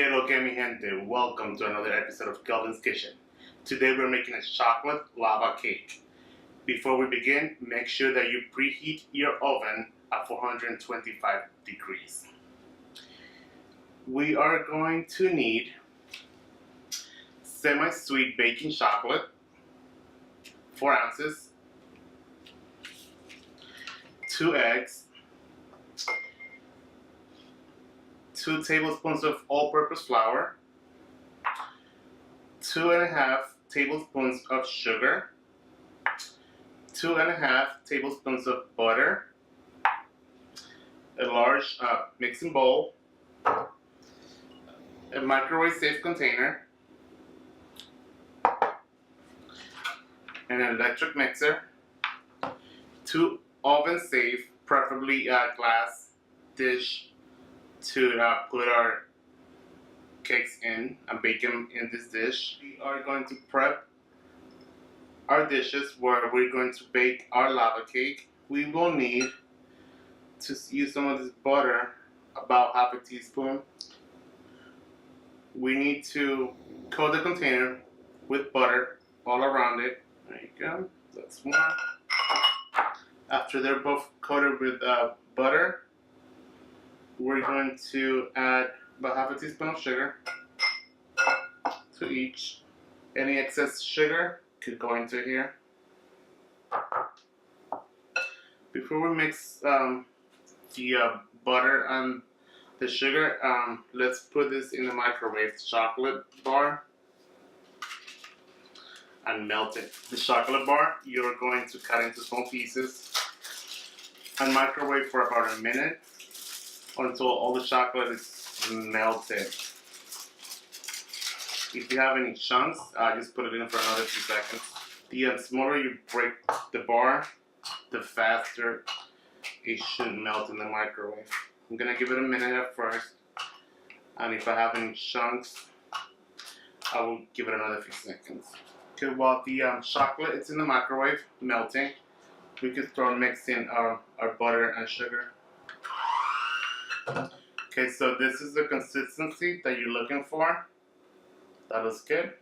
Que lo que mi gente, welcome to another episode of Kelvin's Kitchen. Today we're making a chocolate lava cake. Before we begin, make sure that you preheat your oven at 425 degrees. We are going to need semi-sweet baking chocolate, 4 ounces, 2 eggs, 2 tablespoons of all-purpose flour, 2.5 tablespoons of sugar, 2.5 tablespoons of butter, a large mixing bowl, a microwave-safe container, and an electric mixer, 2 oven-safe, preferably glass dish to put our cakes in and bake them in this dish. We are going to prep our dishes where we're going to bake our lava cake. We will need to use some of this butter, about half a teaspoon. We need to coat the container with butter all around it. There you go, that's one. After they're both coated with butter, we're going to add about half a teaspoon of sugar to each. Any excess sugar could go into here. Before we mix the butter and the sugar, let's put this in the microwave chocolate bar and melt it. The chocolate bar you're going to cut into small pieces and microwave for about a minute until all the chocolate is melted. If you have any chunks, just put it in for another few seconds. The smaller you break the bar, the faster it should melt in the microwave. I'm gonna give it a minute at first, and if I have any chunks, I will give it another few seconds. Okay, while the chocolate is in the microwave melting, we can start mixing our butter and sugar. Okay, so this is the consistency that you're looking for. That looks good.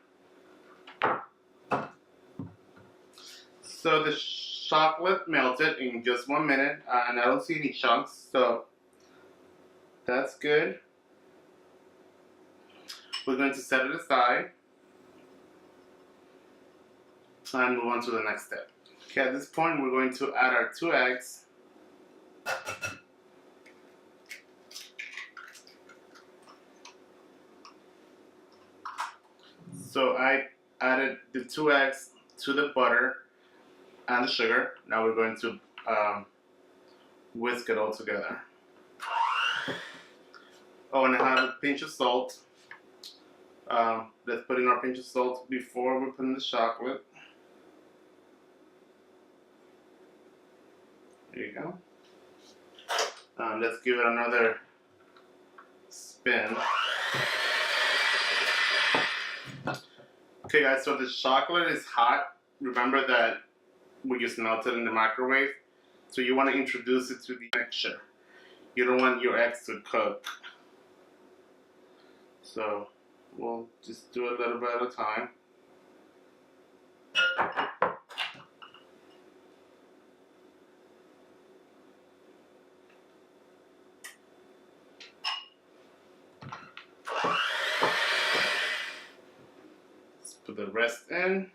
So the chocolate melted in just 1 minute, and I don't see any chunks, so that's good. We're going to set it aside and move on to the next step. Okay, at this point we're going to add our 2 eggs. So I added the 2 eggs to the butter and the sugar. Now we're going to whisk it all together. Oh, and I have a pinch of salt. Let's put in our pinch of salt before we put in the chocolate. There you go. Let's give it another spin. Okay guys, so the chocolate is hot. Remember that we just melted in the microwave. So you want to introduce it to the mixture. You don't want your eggs to cook. So we'll just do a little bit at a time. Put the rest in.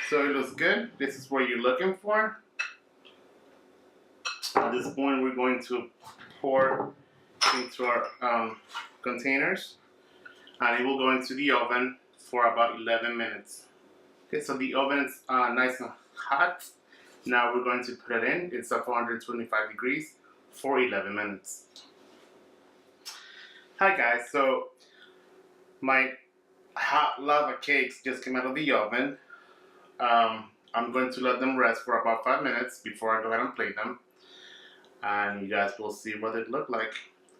So it looks good. This is what you're looking for. At this point, we're going to pour into our containers, and it will go into the oven for about 11 minutes. Okay, so the oven is nice and hot. Now we're going to put it in. It's at 425 degrees for 11 minutes. Hi guys, so my hot lava cakes just came out of the oven. I'm going to let them rest for about 5 minutes before I go ahead and plate them. And you guys will see what it looked like.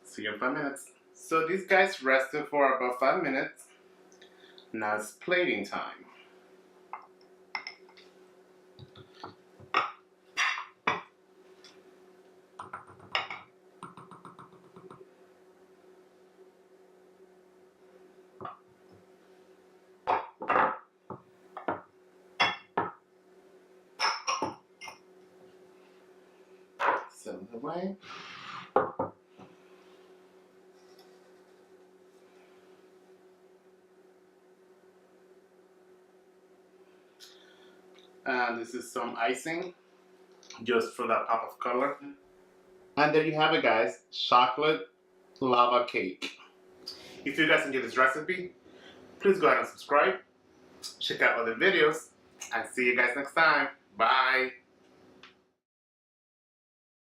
See you in 5 minutes. So these guys rested for about 5 minutes. Now it's plating time. the way. And this is some icing, just for that pop of color. And there you have it, guys, chocolate lava cake. If you guys enjoyed this recipe, please go ahead and subscribe. Check out other videos, and see you guys next time. Bye.